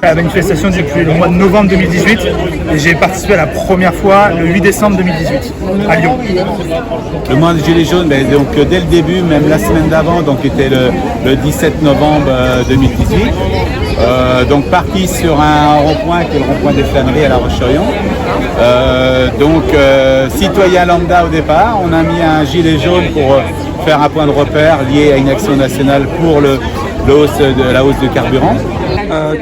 à la manifestation depuis le mois de novembre 2018 et j'ai participé à la première fois le 8 décembre 2018 à Lyon. Le mouvement des Gilets jaunes, donc dès le début, même la semaine d'avant, donc était le 17 novembre 2018. Donc parti sur un rond-point qui est le rond-point des Flâneries à La Roche-sur-Yon. Citoyen lambda au départ, on a mis un gilet jaune pour faire un point de repère lié à une action nationale pour la hausse du carburant.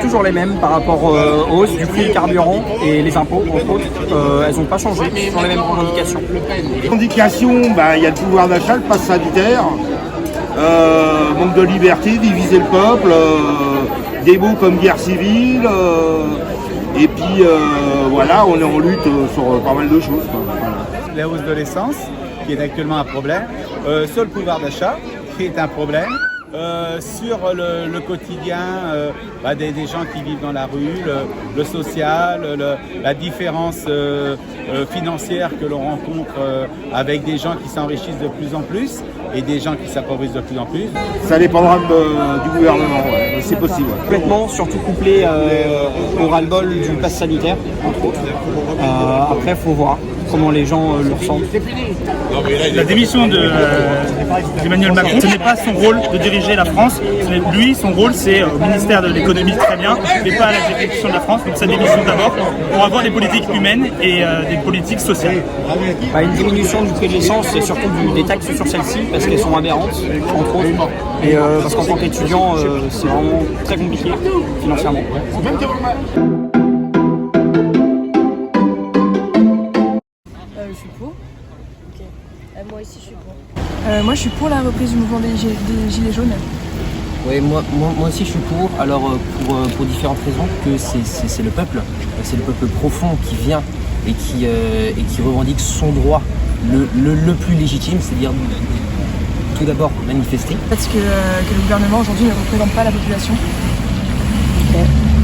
Toujours les mêmes par rapport aux hausses du prix du carburant et les impôts, entre autres. Elles n'ont pas changé, toujours les mêmes revendications. Les revendications, il y a le pouvoir d'achat, le pass sanitaire, manque de liberté, diviser le peuple, des mots comme guerre civile, et puis voilà, on est en lutte sur pas mal de choses. Voilà. La hausse de l'essence, qui est actuellement un problème, sur le pouvoir d'achat, qui est un problème. Sur le quotidien des gens qui vivent dans la rue, le social, la différence financière que l'on rencontre avec des gens qui s'enrichissent de plus en plus et des gens qui s'appauvrissent de plus en plus. Ça dépendra du gouvernement, ouais. C'est possible. Ouais. Complètement, surtout couplé au ras-le-bol du pass sanitaire, entre autres. Après, il faut voir comment les gens le ressentent. La démission d'Emmanuel Macron, ce n'est pas son rôle de diriger la France. Lui, son rôle, c'est au ministère de l'économie, très bien, mais pas à la direction de la France. Donc sa démission d'abord pour avoir des politiques humaines et des politiques sociales. Une diminution du prix de l'essence et surtout des taxes sur celle-ci parce qu'elles sont aberrantes, entre autres. Et parce qu'en tant qu'étudiant, c'est vraiment très compliqué financièrement. Je suis pour. Okay. Moi aussi, je suis pour. Moi, je suis pour la reprise du mouvement des Gilets jaunes. Oui, moi aussi je suis pour. Alors pour différentes raisons, que c'est le peuple profond qui vient et qui revendique son droit le plus légitime, c'est-à-dire tout d'abord manifester. Parce que le gouvernement aujourd'hui ne représente pas la population.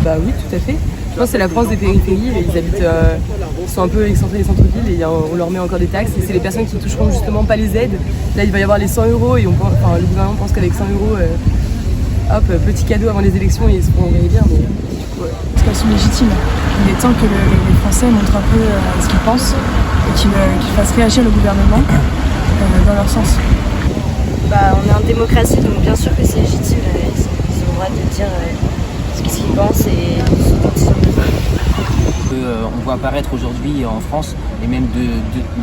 Bah oui, tout à fait. Je pense que c'est la France des périphéries, et ils sont un peu excentrés des centres-villes et on leur met encore des taxes et c'est les personnes qui toucheront justement pas les aides. Là il va y avoir les 100 € et le gouvernement pense qu'avec 100 €, petit cadeau avant les élections et ils se pourront gagner bien. Mais, ouais. Parce qu'elles sont légitimes. Il est temps que les Français montrent un peu ce qu'ils pensent et qu'ils fassent réagir le gouvernement dans leur sens. On est en démocratie, donc bien sûr que c'est légitime. Ils ont le droit de dire ce qu'ils pensent et ce dont ils ont besoin. On voit apparaître aujourd'hui en France, et même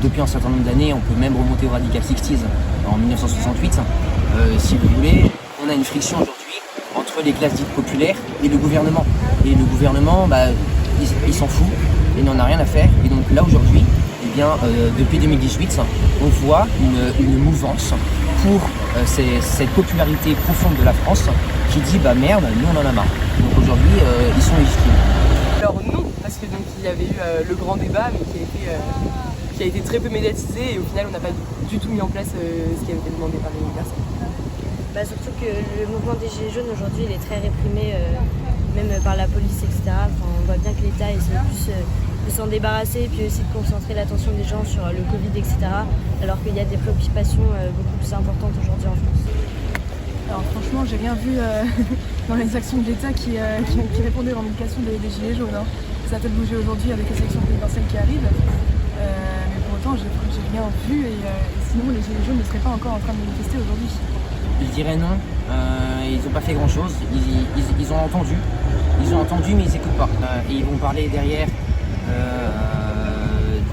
depuis un certain nombre d'années, on peut même remonter au Radical 60s en 1968. Si vous voulez, on a une friction aujourd'hui entre les classes dites populaires et le gouvernement. Et le gouvernement, il s'en fout, il n'en a rien à faire. Et donc là aujourd'hui, depuis 2018, on voit une mouvance pour cette popularité profonde de la France qui dit merde, nous on en a marre. Donc aujourd'hui, ils sont légitimes. Alors non, parce que il y avait eu le grand débat, mais qui a été très peu médiatisé et au final on n'a pas du tout mis en place ce qui avait été demandé par les personnes. Surtout que le mouvement des Gilets jaunes aujourd'hui il est très réprimé, même par la police, etc. On voit bien que l'État essaie plus de s'en débarrasser et puis aussi de concentrer l'attention des gens sur le Covid, etc. Alors qu'il y a des préoccupations beaucoup plus importantes aujourd'hui en France. Alors franchement, j'ai rien vu dans les actions de l'État qui répondaient aux revendications des Gilets jaunes. Ça a peut-être bougé aujourd'hui avec les élections présidentielles qui arrivent, mais pour autant, j'ai rien vu et sinon les Gilets jaunes ne seraient pas encore en train de manifester aujourd'hui. Ils diraient non, ils n'ont pas fait grand-chose, ils ont entendu, mais ils n'écoutent pas. Et ils vont parler derrière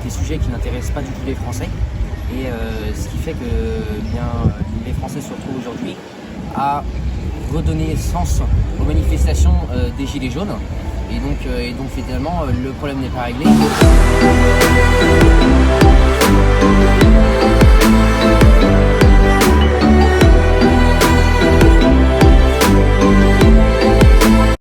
des sujets qui n'intéressent pas du tout les Français. Et ce qui fait que les Français se retrouvent aujourd'hui à redonner sens aux manifestations des Gilets jaunes. Et donc finalement, le problème n'est pas réglé.